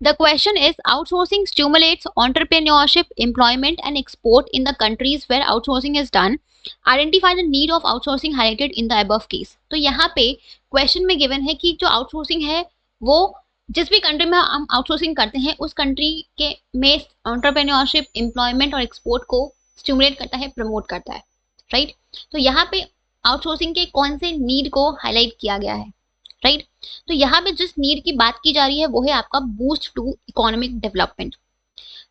The question is, outsourcing stimulates entrepreneurship, employment, and export in the countries where outsourcing is done. Identify the need of outsourcing highlighted in the above case. तो यहाँ पे question में given है कि जो outsourcing है वो जिस भी कंट्री में हम आउटसोर्सिंग करते हैं उस कंट्री के में एंटरप्रेन्योरशिप, एम्प्लॉयमेंट और एक्सपोर्ट को स्टिमुलेट करता है, प्रमोट करता है, राइट। तो यहाँ पे आउटसोर्सिंग के कौन से नीड को हाईलाइट किया गया है, राइट। तो यहाँ पे जिस नीड की बात की जा रही है वो है आपका बूस्ट टू इकोनॉमिक डेवलपमेंट।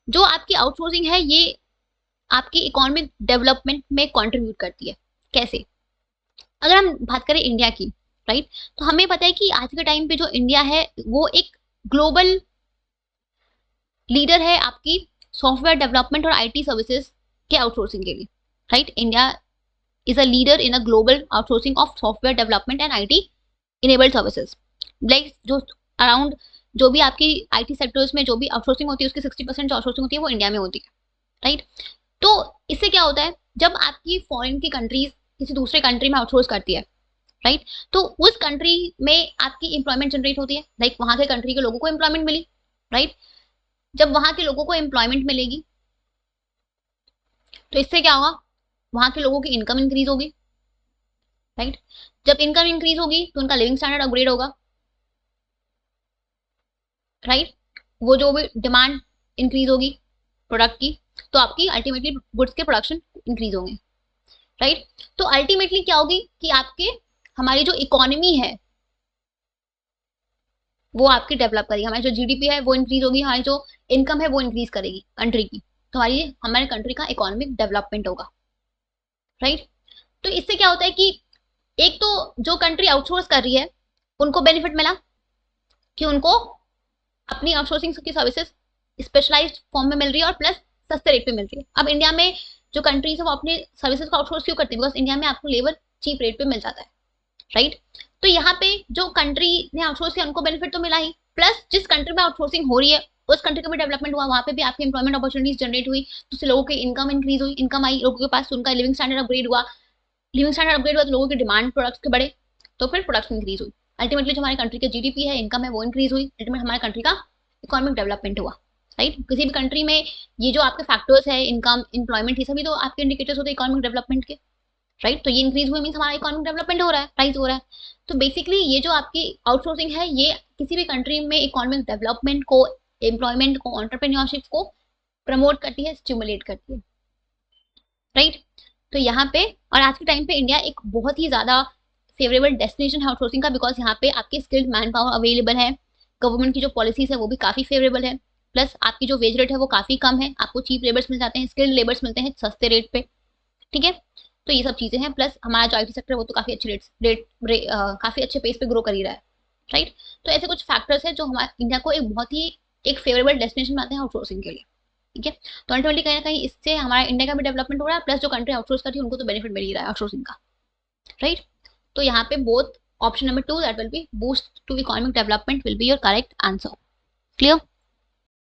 जो आपकी आउटसोर्सिंग है ये आपकी इकोनॉमिक डेवलपमेंट में कंट्रीब्यूट करती है। कैसे? अगर हम बात करें इंडिया की, राइट, तो हमें पता है कि आज के टाइम पे जो इंडिया है वो एक ग्लोबल लीडर है आपकी सॉफ्टवेयर डेवलपमेंट और आईटी सर्विसेज के आउटसोर्सिंग के लिए, right. India is a leader in a global outsourcing of software development and IT enabled services. Like जो अराउंड जो भी आपकी आईटी सेक्टर्स में जो भी आउटसोर्सिंग होती है उसकी 60% जो आउटसोर्सिंग होती है वो इंडिया में होती है, राइट। तो इससे क्या होता है, जब आपकी फॉरेन की कंट्रीज किसी दूसरे कंट्री में आउटसोर्स करती है, राइट, तो उस कंट्री में आपकी एम्प्लॉयमेंट जनरेट होती है, लाइक वहां के कंट्री के लोगों को एम्प्लॉयमेंट मिली, राइट। जब वहां के लोगों को एम्प्लॉयमेंट मिलेगी तो इससे क्या होगा, वहां के लोगों की इनकम इंक्रीज होगी, राइट। जब इनकम इंक्रीज होगी तो उनका लिविंग स्टैंडर्ड अपग्रेड होगा, राइट। वो जो भी डिमांड इंक्रीज होगी प्रोडक्ट की तो आपकी अल्टीमेटली गुड्स के प्रोडक्शन इंक्रीज होंगे, राइट। तो अल्टीमेटली क्या होगी कि आपके हमारी जो इकोनॉमी है वो आपकी डेवलप करेगी, हमारी जो जीडीपी है वो इंक्रीज होगी, हमारी जो इनकम है वो इंक्रीज करेगी कंट्री की, तो हमारे कंट्री का इकोनॉमिक डेवलपमेंट होगा, राइट। तो इससे क्या होता है कि एक तो जो कंट्री आउटसोर्स कर रही है उनको बेनिफिट मिला कि उनको अपनी आउटसोर्सिंग की सर्विसेज स्पेशलाइज्ड फॉर्म में मिल रही है और प्लस सस्ते रेट पे मिल रही है। अब इंडिया में जो कंट्रीज है वो अपने सर्विसेज को आउटसोर्स क्यों करती है, बिकॉज इंडिया में आपको लेबर चीप रेट पे मिल जाता है, राइट। तो यहाँ पे जो कंट्री ने आउटसोर्स किया उनको बेनिफिट तो मिला ही, प्लस जिस कंट्री में आउटसोर्सिंग हो रही है उस कंट्री का भी डेवलपमेंट हुआ, वहां पे भी आपकी एम्प्लॉयमेंट अपॉर्चुनिटीज जनरेट हुई, तो उससे लोगों की इनकम इंक्रीज हुई, इनकम आई, लोगों के पास उनका लिविंग स्टैंडर्ड अपग्रेड हुआ, लिविंग स्टैंडर्ड अपग्रेड हुआ तो लोगों की डिमांड प्रोडक्ट्स के बढ़े, तो फिर प्रोडक्शन इंक्रीज हुई, अल्टीमेटली जो हमारे कंट्री की जीडीपी है, इनकम है वो इंक्रीज हुई, अल्टीमेटली हमारे कंट्री का इकोनॉमिक डेवलपमेंट हुआ, राइट। किसी भी कंट्री में ये जो आपके फैक्टर्स है इनकम, एम्प्लॉयमेंट, ये सभी तो आपके इंडिकेटर्स होते हैं इकोनॉमिक डेवलपमेंट के, राइट। तो ये इंक्रीज हुए मीन्स हमारा इकोनॉमिक डेवलपमेंट हो रहा है, राइज हो रहा है। तो बेसिकली ये जो आपकी आउटसोर्सिंग है ये किसी भी कंट्री में इकोनॉमिक डेवलपमेंट को, एम्प्लॉयमेंट को, एंटरप्रेन्योरशिप को प्रमोट करती है, स्टिमुलेट करती है, राइट। तो यहाँ पे और आज के टाइम पे इंडिया एक बहुत ही ज्यादा फेवरेबल डेस्टिनेशन है आउटसोर्सिंग का, बिकॉज यहाँ पे आपके स्किल्ड मैन पावर अवेलेबल है, गवर्नमेंट की जो पॉलिसीज है वो भी काफी फेवरेबल है, प्लस आपकी जो वेज रेट है वो काफी कम है, आपको चीप लेबर्स मिल जाते हैं, स्किल्ड लेबर्स मिलते हैं सस्ते रेट पे, ठीक है। तो ये सब चीजें हैं, प्लस हमारा जो आईटी सेक्टर है वो तो काफी अच्छे काफी अच्छे पेस पे ग्रो कर ही रहा है, राइट। तो ऐसे कुछ फैक्टर्स है जो हमारे इंडिया को एक बहुत ही एक फेवरेबल डेस्टिनेशन बनाते हैं आउटसोर्सिंग के लिए, ठीक है। तो अल्टीमेटली कहीं ना कहीं इससे हमारा इंडिया का भी डेवलपमेंट हो रहा है, प्लस जो कंट्री आउटसोर्स कर रही है उनको तो बेनिफिट मिल ही रहा है आउटसोर्सिंग का, राइट। तो यहाँ पे both option number 2 that will be boost to economic development will be your correct answer. Clear?